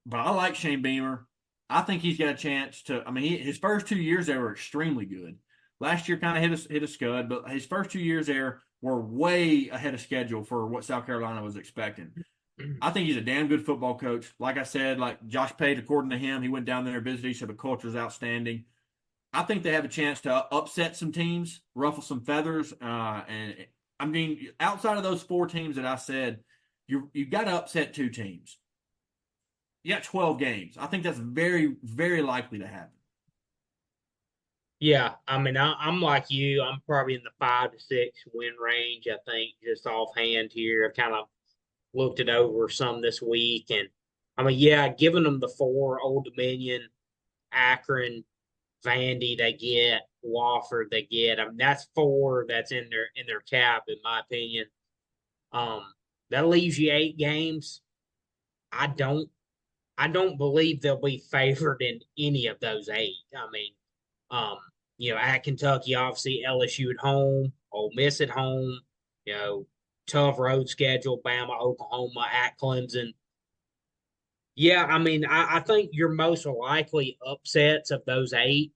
but I like Shane Beamer. I think he's got a chance to. His first 2 years there were extremely good. Last year kind of hit a scud, but his first 2 years there were way ahead of schedule for what South Carolina was expecting. I think he's a damn good football coach. Like I said, like Josh Pate, according to him, he went down there and visited. He said the culture is outstanding. I think they have a chance to upset some teams, ruffle some feathers, and I mean, outside of those four teams that I said, you got to upset two teams. You got 12 games. I think that's very, very likely to happen. Yeah, I mean, I'm like you. I'm probably in the 5 to 6 win range. I think just offhand here, I kind of looked it over some this week, and I mean, yeah, giving them the four: Old Dominion, Akron, Vandy, they get Wofford, they get. I mean, that's four that's in their cap, in my opinion. Um, that leaves you 8 games. I don't I don't believe they'll be favored in any of those 8. I mean, um, at Kentucky, obviously LSU at home, Ole Miss at home, you know, tough road schedule, Bama, Oklahoma, at Clemson. Yeah, I mean, I think your most likely upsets of those 8.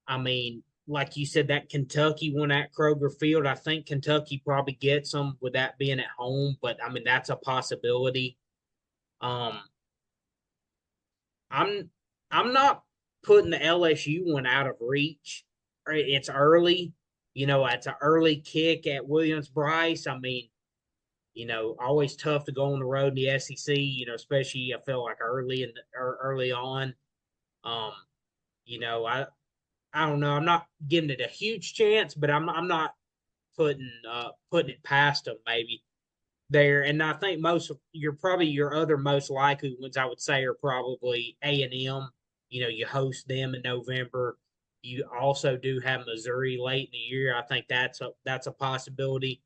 I mean, like you said, that Kentucky one at Kroger Field, I think Kentucky probably gets them with that being at home, but I mean, that's a possibility. Um, I'm I'm not putting the LSU one out of reach. It's early, it's an early kick at Williams-Brice. I mean, always tough to go on the road in the SEC. Especially I feel like early on. Um, I don't know. I'm not giving it a huge chance, but I'm not putting it past them maybe there. And I think your other most likely ones I would say are probably A&M. You host them in November. You also do have Missouri late in the year. I think that's a possibility.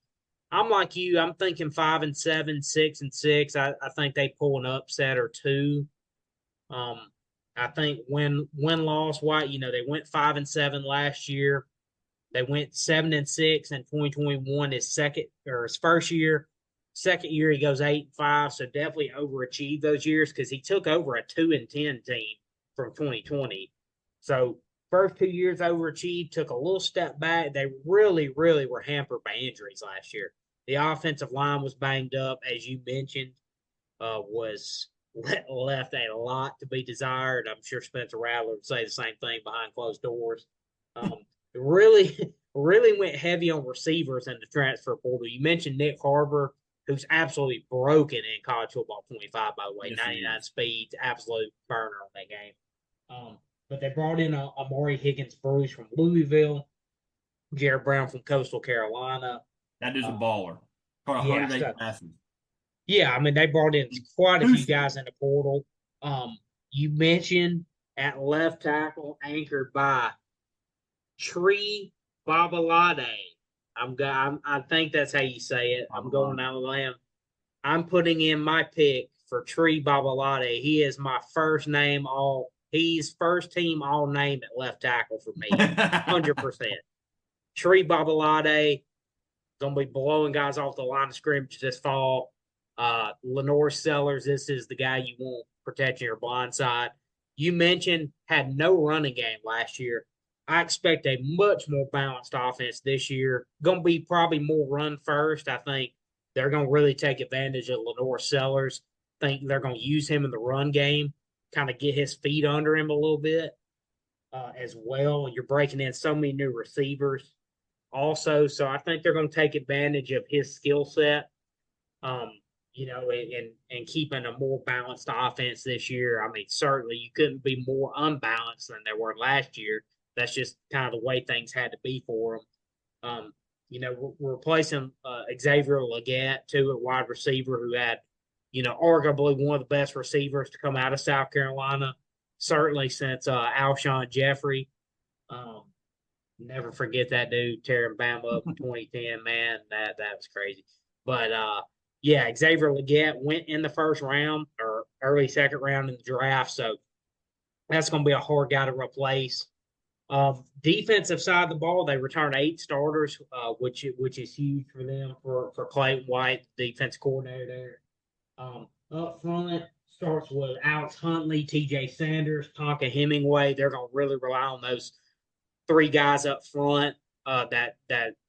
I'm like you. I'm thinking 5-7, 6-6. I think they pull an upset or two. I think win loss White. They went 5-7 last year. They went 7-6 in 2021. His first year. Second year he goes 8-5, so definitely overachieved those years because he took over a 2-10 team from 2020. So first 2 years overachieved, took a little step back. They really, really were hampered by injuries last year. The offensive line was banged up, as you mentioned, was left a lot to be desired. I'm sure Spencer Rattler would say the same thing behind closed doors. Um, really, really went heavy on receivers in the transfer portal. You mentioned Nick Harbor, who's absolutely broken in college football 25, by the way, Yes, he 99 is. speeds, absolute burner on that game. But they brought in a Amari Higgins Bruce from Louisville, Jared Brown from Coastal Carolina. That dude's a Uh, baller. Caught yeah, 108 so passes. yeah, I mean they brought in quite a Two few speed. guys in the portal. You mentioned at left tackle anchored by Tree Babalade. I think that's how you say it. I'm going out of the limb. I'm putting in my pick for Tree Babalade. He is my first name all. He's first team all name at left tackle for me, 100%. Tree Babalade gonna be blowing guys off the line of scrimmage this fall. LaNorris Sellers, this is the guy you want protecting your blind side. You mentioned had no running game last year. I expect a much more balanced offense this year. Going to be probably more run first. I think they're going to really take advantage of LaNorris Sellers. Think they're going to use him in the run game, kind of get his feet under him a little bit as well. You're breaking in so many new receivers also. So I think they're going to take advantage of his skill set, um, and keeping a more balanced offense this year. I mean, certainly you couldn't be more unbalanced than they were last year. That's just kind of the way things had to be for them. We're replacing Xavier Legette, too, a wide receiver who had, arguably one of the best receivers to come out of South Carolina, certainly since Alshon Jeffrey. Um, Never forget that dude tearing Bama up in 2010. Man, that was crazy. But yeah, Xavier Legette went in the first round or early second round in the draft, so that's going to be a hard guy to replace. Defensive side of the ball, they returned 8 starters, which is huge for them for Clayton White, defense coordinator there. Up front starts with Alex Huntley, T.J. Sanders, Tonka Hemingway. They're going to really rely on those 3 guys up front that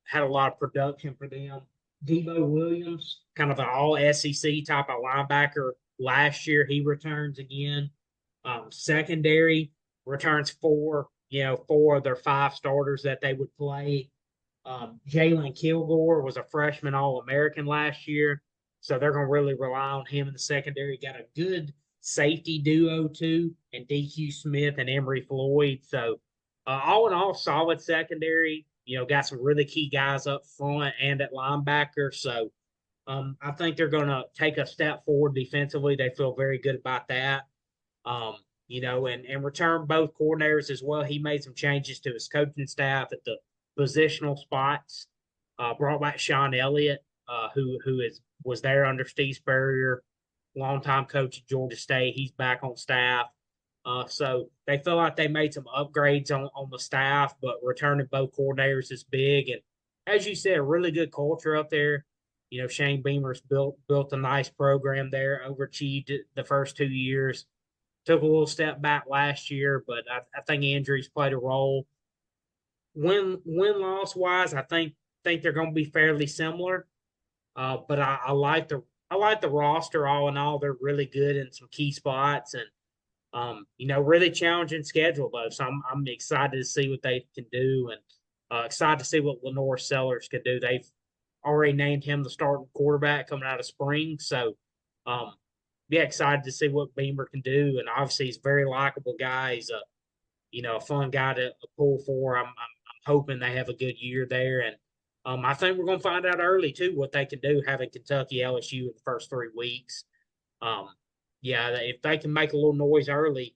had a lot of production for them. Debo Williams, kind of an all SEC type of linebacker last year. He returns again. Secondary returns four of their five starters that they would play. Jalen Kilgore was a freshman All-American last year, so they're going to really rely on him in the secondary. Got a good safety duo, too, and DQ Smith and Emory Floyd. So, all in all, solid secondary. Got some really key guys up front and at linebacker. So, I think they're going to take a step forward defensively. They feel very good about that. And return both coordinators as well. He made some changes to his coaching staff at the positional spots. Brought back Sean Elliott, who was there under Steve Spurrier, longtime coach at Georgia State. He's back on staff. So they feel like they made some upgrades on the staff, but returning both coordinators is big. And as you said, really good culture up there. Shane Beamer's built a nice program there, overachieved it the first 2 years. Took a little step back last year, but I think injuries played a role. Win loss wise, I think they're going to be fairly similar. But I like the roster all in all. They're really good in some key spots, and really challenging schedule though. So I'm excited to see what they can do, and excited to see what LaNorris Sellers can do. They've already named him the starting quarterback coming out of spring, so excited to see what Beamer can do. And obviously, he's a very likable guy. He's a fun guy to pull for. I'm hoping they have a good year there. And I think we're going to find out early, too, what they can do having Kentucky, LSU in the first 3 weeks. If they can make a little noise early,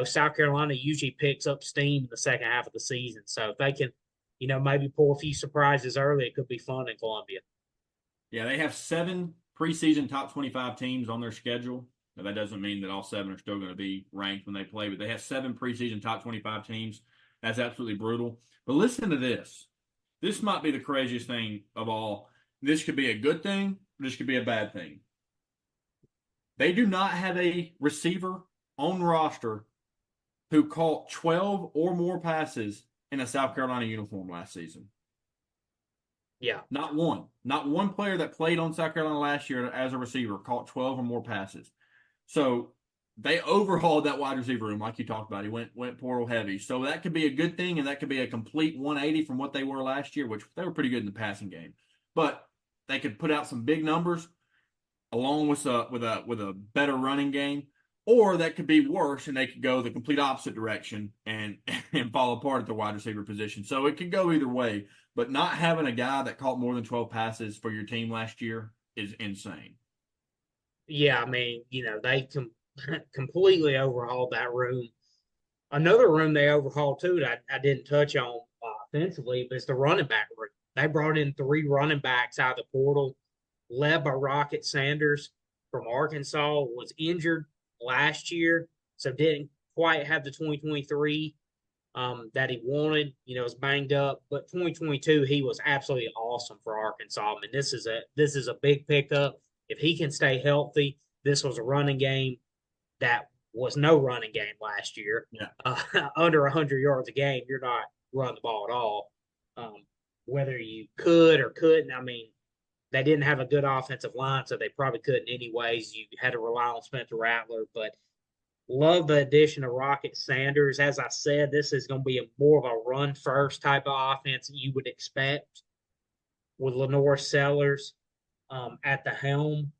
South Carolina usually picks up steam in the second half of the season. So if they can, maybe pull a few surprises early, it could be fun in Columbia. Yeah, they have 7 preseason top 25 teams on their schedule. Now, that doesn't mean that all 7 are still going to be ranked when they play, but they have 7 preseason top 25 teams. That's absolutely brutal. But listen to this. This might be the craziest thing of all. This could be a good thing. This could be a bad thing. They do not have a receiver on roster who caught 12 or more passes in a South Carolina uniform last season. Yeah. Not one. Not one player that played on South Carolina last year as a receiver caught 12 or more passes. So they overhauled that wide receiver room like you talked about. He went portal heavy. So that could be a good thing, and that could be a complete 180 from what they were last year, which they were pretty good in the passing game. But they could put out some big numbers along with a better running game, or that could be worse, and they could go the complete opposite direction and fall apart at the wide receiver position. So it could go either way. But not having a guy that caught more than 12 passes for your team last year is insane. Yeah, I mean, they completely overhauled that room. Another room they overhauled too that I didn't touch on offensively, but it's the running back room. They brought in 3 running backs out of the portal, led by Rocket Sanders from Arkansas, was injured last year, so didn't quite have the 2023 that he wanted. Was banged up, but 2022 he was absolutely awesome for Arkansas. I mean, this is a big pickup. If he can stay healthy, this was a running game that was no running game last year. Yeah. Under 100 yards a game, you're not running the ball at all. Whether you could or couldn't, I mean, they didn't have a good offensive line, so they probably couldn't anyways. You had to rely on Spencer Rattler, but love the addition of Rocket Sanders. As I said, this is going to be more of a run-first type of offense that you would expect with LaNorris Sellers at the helm.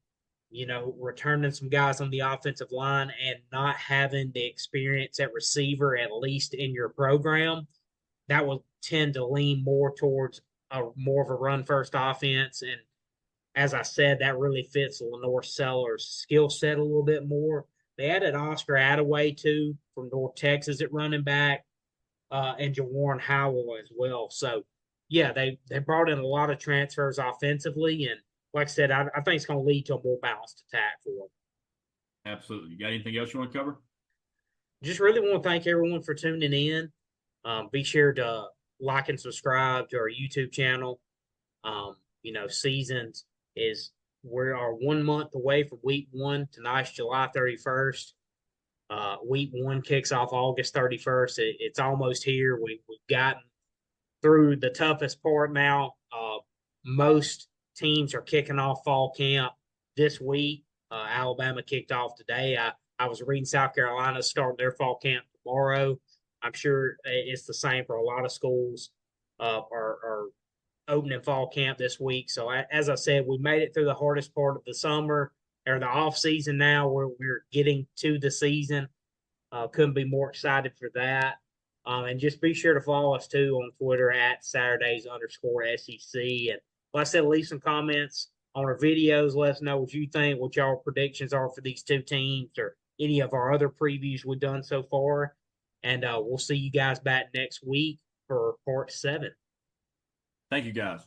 Returning some guys on the offensive line and not having the experience at receiver, at least in your program, that will tend to lean more towards more of a run-first offense. And as I said, that really fits LaNorris Sellers' skill set a little bit more. They added Oscar Attaway, too, from North Texas at running back, and Jawarn Howell as well. So, yeah, they brought in a lot of transfers offensively, and like I said, I think it's going to lead to a more balanced attack for them. Absolutely. You got anything else you want to cover? Just really want to thank everyone for tuning in. Be sure to like and subscribe to our YouTube channel. Seasons we are 1 month away from week 1. Tonight's July 31st. Week 1 kicks off August 31st. It's almost here. We've gotten through the toughest part now. Most teams are kicking off fall camp this week. Alabama kicked off today. I was reading South Carolina starting their fall camp tomorrow. I'm sure it's the same for a lot of schools. Are opening fall camp this week. So as I said, we made it through the hardest part of the summer or the off season. Now we're getting to the season. Couldn't be more excited for that. And just be sure to follow us too on Twitter at Saturdays_SEC. And like I said, leave some comments on our videos. Let us know what you think, what y'all predictions are for these two teams or any of our other previews we've done so far. And we'll see you guys back next week for part 7. Thank you, guys.